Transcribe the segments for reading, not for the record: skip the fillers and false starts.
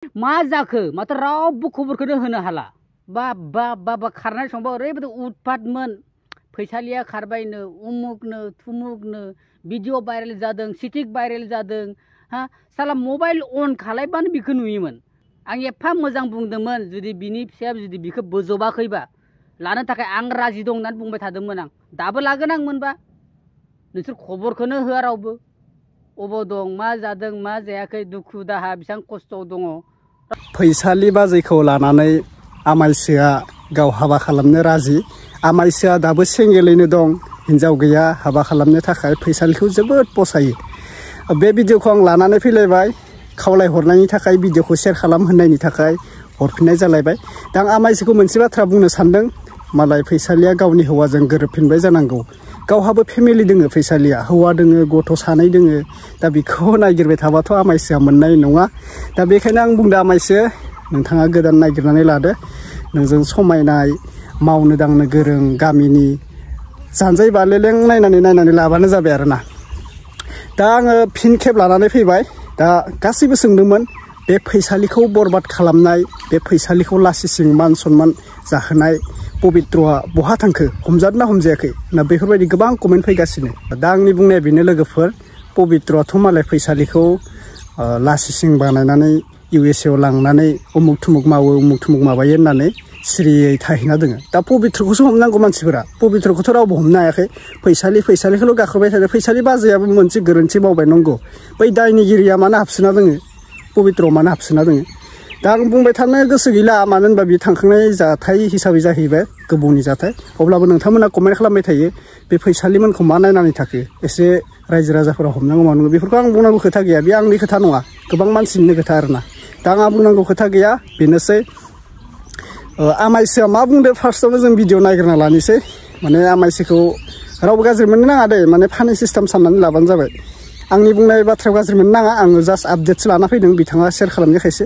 मा जाखो माथो रावबो खबरखौनो होनो हाला बा बा बा बा खारनाय समबा ओरैबायदि उतपातमोन फैसालिया खारबायनो उमुकनो थुमुकनो भिडिअ भाइरेल जादों सिटिक भाइरेल जादों हा साला मबाइल अन खालायबानो बिखौ नुयोमोन आं एफा मोजां बुंदोंमोन जुदि बिनि फिसाया जुदि बिखौ बोजबाखैबा लानो थाखाय आं राजि दं होननानै बुंबाय थादोंमोन आं दाबो लागोन आं मोनबा नोंसोर खबरखौनो होआ रावबो अबाव दं मा जादों मा जायाखै दुखु दाहा बेसेबां खस्थ दङ फैसालि बाजैखौ लानानै आमाइसोआ गाव हाबा खालामनो राजि आमाइसोआ दाबो सेंगेलैनो दं हिनजाव गैया हाबा खालामनो थाखाय फैसालिखौ जोबोद पसायो बे भिडिअखौ आं लानानै फैलायबाय खावलायहरनायनि थाखाय भिडिअखौ शेयार खालाम होननायनि थाखाय हरफिननाय जालायबाय दा आं आमाइसोखौ मोनसे बाथ्रा बुंनो सानदों मालाय फैसालिया गावनि हौवाजों गोरोबफिनबाय जानांगौ गावहाबो फेमिलि दोङो फैसालिया हौवा दोङो गथ' सानै दोङो दा बेखौ नागिरबाय थाबाथ' आमाइसोआ मोननाय नङा दा बेखायनो आं बुंदों आमाइसो नोंथाङा गोदान नागिरनानै लादो नोंजों समायनाय मावनो दांनो गोरों गामिनि जानजाय बालेलें नायनानै लाबानो जाबाय आरोना दा आङो फिन खेब लानानै फैबाय दा गासैबो सोंदोंमोन बे फैसालिखौ बरबाद खालामनाय बे फैसालिखौ लासिसिं मान सनमान जाहोनाय पबित्रआ बहा थांखो हमजादोंना हमजायाखै ना बेफोरबायदि गोबां कमेन्ट फैगासिनो दा आंनि बुंनाया बेनो लोगोफोर पबित्रआथ' मालाय फैसालिखौ लासिसिं बानायनानै USA आव लांनानै उमुक थुमुक मावो उमुक थुमुक माबायो होननानै सिरियै थाहैना दोङो दा पबित्रखौसो हमनांगौ मानसिफोरा पबित्रखौथ' रावबो हमनो हायाखै फैसालिखौल' गाखोबाय थादों फैसालि बाजैयाबो मोनसे गोरोन्थि मावबाय नंगौ बै दायनिगिरिया मानो हाबसोना दोङो पबित्रआव मानो हाबसोना दोङो दा आं बुंबाय थानो गोसो गैला मानो होनबा बे थांखांनाय जाथाय हिसाबै जाहैबाय गोबावनि जाथाय अब्लाबो नोंथांमोना कमेन्ट खालामबाय थायो बे फैसालिमोनखौ मा नायनानै थाखो एसे रायजो राजाफोरा हमनांगौ मानांगौ बेफोरखौ आं बुंनांगौ खोथा गैया बे आंनि खोथा नङा गोबां मानसिनिनो खोथा आरोना दा आंहा बुंनांगौ खोथा गैया बेनोसै आमाइसोआ मा बुंदो फार्स्टआवनो जों भिडिअ नायग्रोना लानोसै माने आमाइसोखौ रावबो गाज्रि मोननो नाङा दे माने फानि सिस्टेम साननानै लाबानो जाबाय आंनि बुंनाय बाथ्रायाव गाज्रि मोननो नाङा आङो जास्ट आपडेटसो लाना फैदों बिथाङा शेयार खालामनायखायसो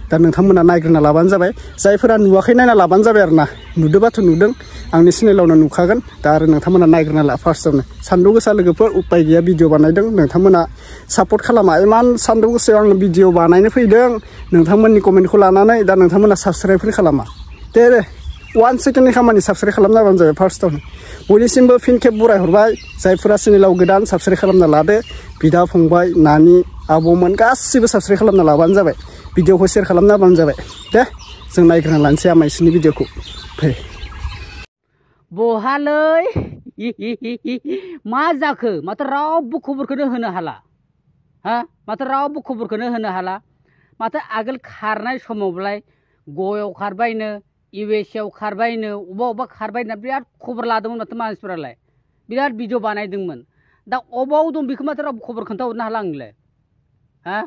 दा नोंथांमोना नायग्रोना लाबानो जाबाय जायफोरा नुवाखै नायना लाबानो जाबाय आरोना नुदोबाथ' नुदों आंनि चेनेलावनो नुखागोन दा आरो नोंथांमोना नायग्रोना ला फार्स्टआवनो सान्दुं गोसा लोगोफोर उपाय गैया भिडिअ बानायदों नोंथांमोना सापर्ट खालामा इमान सान्दुं गोसायाव आङो भिडिअ बानायनो फैदों नोंथांमोननि कमेन्टखौ लानानै दा नोंथांमोना साबस्क्राइबफोर खालामा दे 1 सेकेन्डनि खामानि साबस्क्राइब खालामना होबानो जाबाय फार्स्टआवनो बयनिसिमबो फिन खेब बरायहरबाय जायफोरा चेनेलाव गोदान साबस्क्राइब खालामना लादो बिदा फंबाय नानि आबौमोन गासिबो साबस्क्राइब खालामना लाबानो जाबाय भिडिअखौ शेयार खालामना होबानो जाबाय दे जों नायग्रोना लानोसै आमाइसोनि भिडिअखौ फै बहालै मा जाखो माथो रावबो खबरखौनो होनो हाला हा माथो रावबो खबरखौनो होनो हाला माथो आगोल खारनाय समावलाय गयाव खारबायनो USA आव खारबायनो अबा खारबायनो बिराद खबर लादोंमोन माथो मानसिफोरालाय बिराद भिडिअ बानायदोंमोन दा अबाव दं बेखौ माथो रावबो खबर खोन्थाहरनो हाला आंलाय हा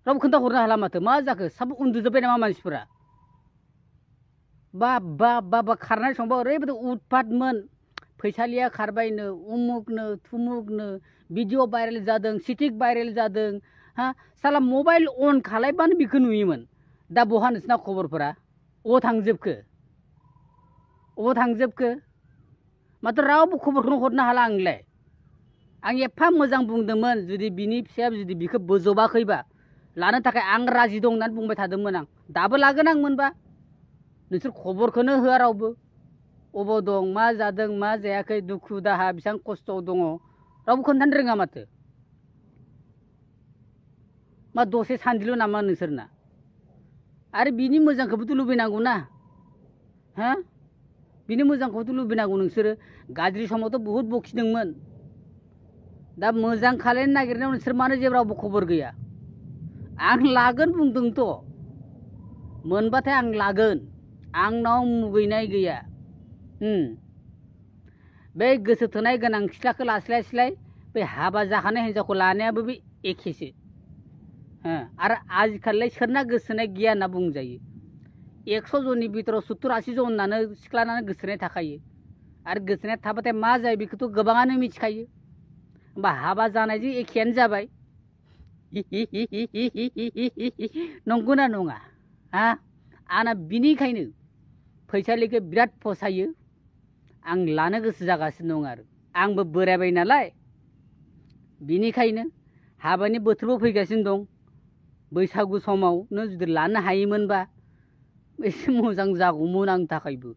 रावबो खोन्थाहरनो हाला माथो मा जाखो साब उन्दुजोब्बाय नामा मानसिफोरा बा बा बा बा खारनाय समबा ओरैबायदि उतपातमोन फैसालिया खारबायनो उमुकनो थुमुकनो भिडिअ भाइरेल जादों सिटिक भाइरेल जादों हा साला मबाइल अन खालायबानो बिखौ नुयोमोन दा बहा नोंसिना खबरफोरा अबाव थांजोबखो माथो रावबो खबरखौनो हरनो हाला आंलाय आं एफा मोजां बुंदोंमोन जुदि बिनि फिसाया जुदि बिखौ बोजबाखैबा लानो थाखाय आं राजि दं होननानै बुंबाय थादोंमोन आं दाबो लागोन आं मोनबा नोंसोर खबरखौनो होआ रावबो अबाव दं मा जादों मा जायाखै दुखु दाहा बेसेबां खस्थ दङ रावबो खोन्थानो रोङा माथो मा दसे सान्दिल' नामा नोंसोरना आरो बिनि मोजांखौबोथ' लुबैनांगौ ना हा बिनि मोजांखौथ' लुबैनांगौ नोंसोरो गाज्रि समावथ' बुहुद बखिदोंमोन दा मोजां खालायनो नागिरनायाव नोंसोर मानो जेबो रावबो खबर गैया आं लागोन बुंदोंथ' मोनबाथाय आं लागोन आंनाव मुगैनाय गैया बे गोसो थोनाय गोनां सिख्लाखौ लास्लायस्लाय बे हाबा जाखानाय हिन्जावखौ लानायाबो बे एखेसो आरो आजिखालिलाय सोरना गोसोनाय गैया होनना बुंजायो 100 जननि बिथोराव 70-80 जनानो सिख्लानानो गोसोनाय थाखायो आरो गोसोनाय थाबाथाय मा जायो बेखौथ' गोबाङानो मिथिखायो होमबा हाबा जानायजों एखेयानो जाबाय नंगौना नङा हा आंना बिनिखायनो फैसालिखौ बिराद फसायो आं लानो गोसो जागासिनो दं आरो आंबो बोरायबाय नालाय बिनिखायनो हाबानि बोथोरबो फैगासिनो दं बैसागु समाव नों जुदि लानो हायोमोनबा एसे मोजां जागौमोन आंनि थाखायबो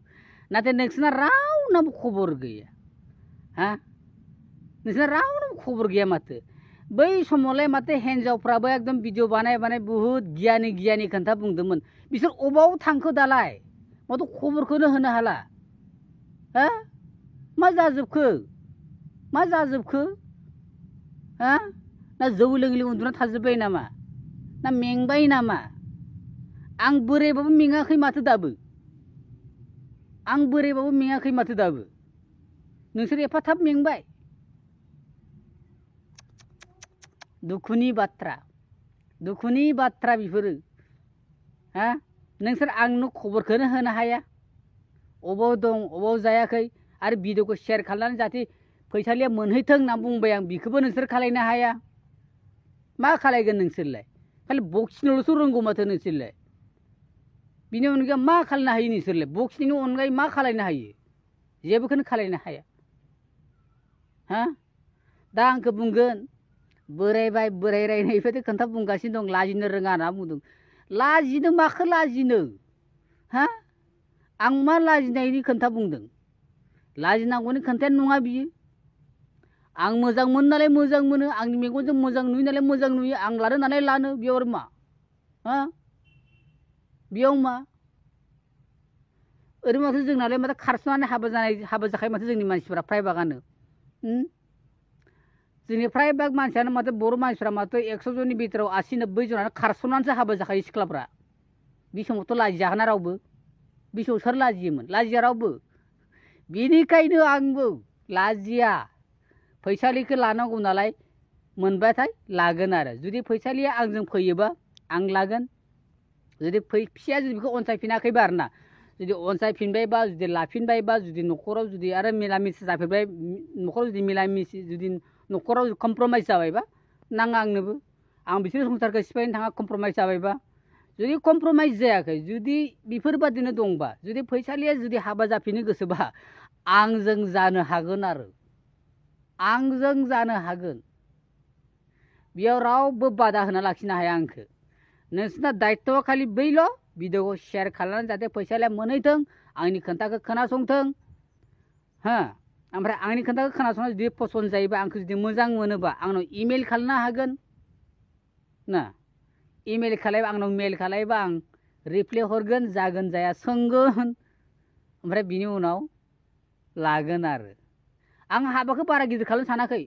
नाथाय नोंसोरना रावनाबो खबर गैया हा नोंसोरना रावनाबो खबर गैया माथो बै समावलाय माथो हिन्जावफ्राबो एकदम भिडिअ बानाय बुहुत गियानि खोन्था बुंदोंमोन बिसोर अबाव थांखो दालाय माथो खबरखौनो होनो हाला हा मा जाजोबखो हा ना जौ लोंलि उन्दुना थाजोब्बाय नामा ना मेंबाय नामा आं बोरायबाबो मेङाखै माथो दाबो नोंसोर एफा थाब मेंबाय दुखुनि बाथ्रा बेफोरो हा नोंसोर आंनो खबरखौनो होनो हाया अबाव दं अबाव जायाखै आरो भिडिअखौ शेयार खालामनानै जाहाथे फैसालिया मोनहैथों होनना बुंबाय आं बेखौबो नोंसोर खालायनो हाया मा खालायगोन नोंसोरलाय खालि बक्सिनोल'सो रोंगौ माथो नोंसोरलाय बिनि अनगायै मा खालायनो हायो नोंसोरलाय बक्सिंनि अनगायै मा खालायनो हायो जेबोखौनो खालायनो हाया हा दा आंखौ बुंगोन बोरायबाय बोरायरायनायनिफ्राय खोन्था बुंगासिनो दं लाजिनो रोङा होनना बुंदों लाजिनो माखौ लाजिनो हा आं मा लाजिनायनि खोन्था बुंदों लाजिनांगौनि खोन्थायानो नङा बियो आं मोजां मोनो नालाय मोजां मोनो आंनि मेगनजों मोजां नुयो नालाय मोजां नुयो आं लानो नालाय लानो बेयाव मा हा बेयाव मा ओरैनो माथो जोंनालाय माथो खारस'नानै हाबा जाखायो माथो जोंनि मानसिफोरा फ्राय बागानो जोंनि फ्राय बाग मानसियानो माथो बर' मानसिफ्रा माथो 100 जननि बिथोराव 80-90 जनानो खारस'नानैसो हाबा जाखायो सिख्लाफ्रा बे समावथ' लाजिजागोना रावबो बे समाव सोर लाजियोमोन लाजिया रावबो बेनिखायनो आंबो लाजिया फैसालिखौ लानांगौ नालाय मोनबाथाय लागोन आरो जुदि फैसालिया आंजों फैयोबा आं लागोन जुदि फिसाया जुदि बेखौ अनसायफिनाखैबा आरोना जुदि अनसायफिनबायबा जुदि लाफिनबायबा जुदि न'खराव जुदि आरो मिलामिस जाफेरबाय न'खराव जुदि मिलामिस जुदि न'खराव कमप्रमाइज जाबायबा नाङा आंनोबो आं बिसोरनि संसारखौ सिफायनो थाङा कमप्रमाइज जाबायबा जुदि कमप्रमाइज जायाखै जुदि बेफोरबादिनो दंबा जुदि फैसालिया जुदि हाबा जाफिननो गोसोबा आंजों जानो हागोन आरो आंजों जानो हागोन बेयाव रावबो बादा होना लाखिनो हाया आंखौ नोंसोरना दायित्वआ खालि बैल' भिडिअखौ शेयार खालामनानै जाहाथे फैसालिया मोनहैथों आंनि खोन्थाखौ खोनासंथों हा ओमफ्राय आंनि खोन्थाखौ खोनासंना जुदि पसन्द जायोबा आंखौ जुदि मोजां मोनोबा आंनाव इमेल खालामनो हागोन ना इमेल खालायबा आंनाव मेल खालायबा आं रिप्लाय हरगोन जागोन जाया सोंगोन ओमफ्राय बिनि उनाव लागोन आरो आं हाबाखौ बारा गिदिर खालामनो सानाखै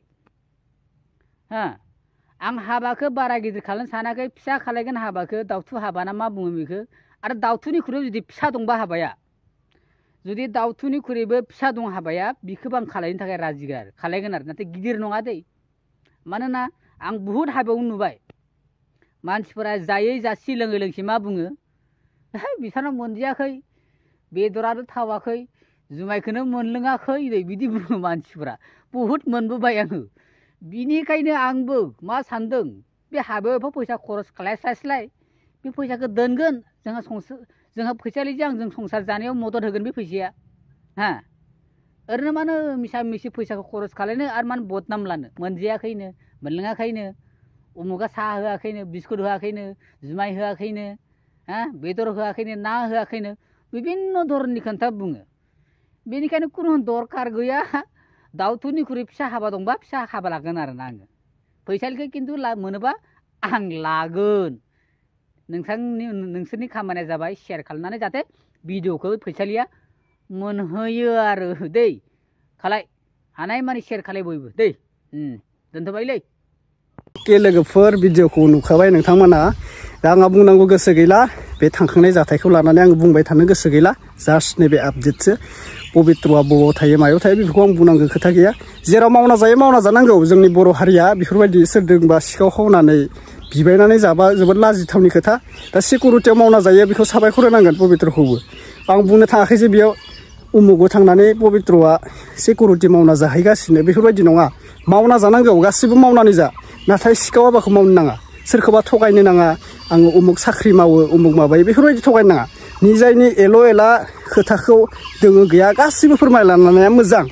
हा आं हाबाखौ बारा गिदिर खालामनो सानाखै फिसा खालायगोन हाबाखौ दाउथु हाबा ना मा बुङो बेखौ आरो दाउथुनिख्रुइ जुदि फिसा दंबा हाबाया जुदि दाउथुनिख्रुइबो फिसा दं हाबाया बेखौबो आं खालायनो थाखाय राजि आरो खालायगोन आरो नाथाय गिदिर नङा दै मानोना आं बुहुद हाबायाव नुबाय मानसिफोरा जायै जासि लोङै लोंसि मा बुङो बिसोरनाव मोनजायाखै बेदरानो थावाखै जुमायखौनो मोनलोङाखै नै बिदि बुङो मानसिफोरा बुहुद मोनबोबाय आङो बिनिखायनो आंबो मा सानदों बे हाबायाव फैसा खरस खालायस्लायस्लाय बे फैसाखौ दोनगोन जोंहा फैसालिजों आंजों संसार जानायाव मदद होगोन बे फैसाया हा ओरैनो मानो मिसा मिसि फैसाखौ खरस खालायनो आरो मानो बदनाम लानो मोनजायाखैनो मोनलोङाखैनो उमुगा साहा होआखैनो बिस्कुट होआखैनो जुमाय होआखैनो हा बेदर होआखैनो ना होआखैनो बिभिन्न धरननि खोन्था बुङो बेनिखायनो खुनु दरखार गैया दाउथुनिख्रुइ फिसा हाबा दंबा फिसा हाबा लागोन आरोना आङो फैसालिखौ खिन्थु मोनोबा आं लागोन नोंसोरनि खामानिया जाबाय शेयार खालामनानै जाहाथे भिडिअखौ फैसालिया मोनहैयो आरो दै खालाय हानाय मानि शेयार खालाय बयबो दै दोनथ'बायलै लोगोफोर भिडिअखौ नुखाबाय नोंथांमोना दा आंहा बुंनांगौ गोसो गैला बे थांखांनाय जाथायखौ लानानै आं बुंबाय थानो गोसो गैला जास्ट नैबे आपडेटसो पबित्रआ बबाव थायो मायाव थायो बेफोरखौ आं बुंनांगौ खोथा गैया जेराव मावना जायो मावना जानांगौ जोंनि बर' हारिया बेफोरबायदि सोरजोंबा सिखाव खावनानै बिबायनानै जाबा जोबोद लाजिथावनि खोथा दा सिकिउरिटियाव मावना जायो बेखौ साबायखर होनांगोन पबित्रखौबो आं बुंनो थाङाखै जे बेयाव उमुगाव थांनानै पबित्रआ सिकिउरिटि मावना जाहैगासिनो बेफोरबायदि नङा मावना जानांगौ गासिबो मावनानै जा नाथाय सिखाव हाबाखौ मावनो नाङा सोरखौबा थगायनो नाङा आङो उमुग साख्रि मावो उमुग माबायो बेफोरबायदि थगायनो नाङा निजायनि एल' एला खोथाखौ दोङो गैया गासिबो फोरमायलांनाया मोजां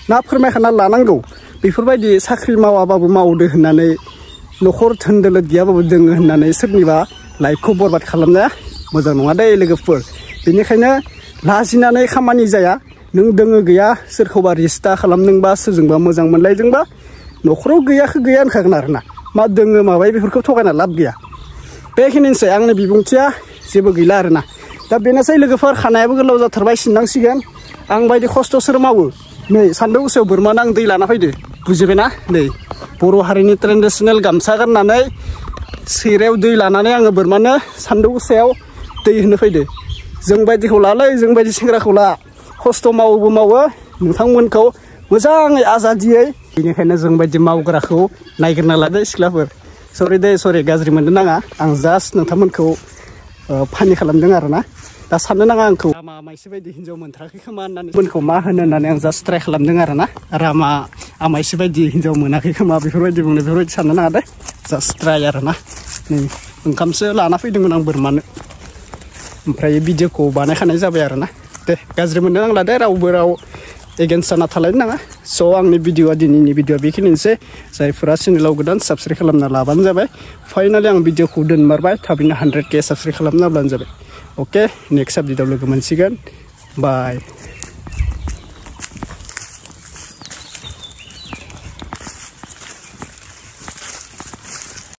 ना फोरमायखाना लानांगौ बेफोरबायदि साख्रि मावाबाबो मावदो होननानै न'खर धोन दौलत गैयाबाबो दोङो होननानै सोरनिबा लाइफखौ बरबाद खालामनाया मोजां नङा दे लोगोफोर बेनिखायनो लाजिनानै खामानि जाया नों दोङो गैया सोरखौबा रिस्ता खालामदोंबा सोरजोंबा मोजां मोनलायदोंबा न'खराव गैयाखौ गैया होनखागोन आरोना मा दोङो माबाय बेफोरखौ थगायना लाब गैया बेखिनिसै आंनि बिबुंथिया जेबो गैला आरोना दा बेनोसै लोगोफोर खानायाबो गोलाव जाथारबाय सिननांसिगोन आं बायदि खस्थ' सोर मावो नै सान्दुं गोसायाव बोरमानो आं दै लाना फैदो बुजिबायना नै बर' हारिनि ट्रेडिसनेल गामसा गाननानै सैरायाव दै लानानै आङो बोरमानो सान्दुं गोसायाव दै होनो फैदो जों बायदिखौ लालै जों बायदि सेंग्राखौ ला खस्थ' मावोबो मावो नोंथांमोनखौ मोजाङै आजादियै बेनिखायनो जों बायदि मावग्राखौ नायगिरना लादो सिख्लाफोर सरि गाज्रि मोननो नाङा आं जास्ट नोंथांमोनखौ फानि खालामदों आरोना दा साननो नाङा आंखौ रामा आमायसो बायदि हिन्जाव मोनथाराखै खोमा होननानै मोनखौ मा होनो होननानै आं जास्ट ट्राइ खालामदों आरोना रामा आमायसो बायदि हिन्जाव मोनाखै खोमा बेफोरबायदि बुंनो बेफोरबायदि साननो नाङा दे जास्ट ट्राइ आरोना नै ओंखामसो लाना फैदोंमोन आं बोरमानो ओमफ्राय भिडिअखौ बानायखानाय जाबाय आरोना दे गाज्रि मोननो नांला दे रावबो राव एगेन्स्ट जाना थालायनो नाङा स' आंनि भिडिअआ दिनैनि भिडिअआ बेखिनिसै जायफोरा चेनेलाव गोदान साबस्क्राइब खालामना लाबानो जाबाय फाइनालि आं भिडिअखौ दोनमारबाय थाबैनो 100K साबस्क्राइब खालामना लाब्लानो जाबाय अके नेक्स्ट आपडेटआव लोगो मोनसिगोन बाय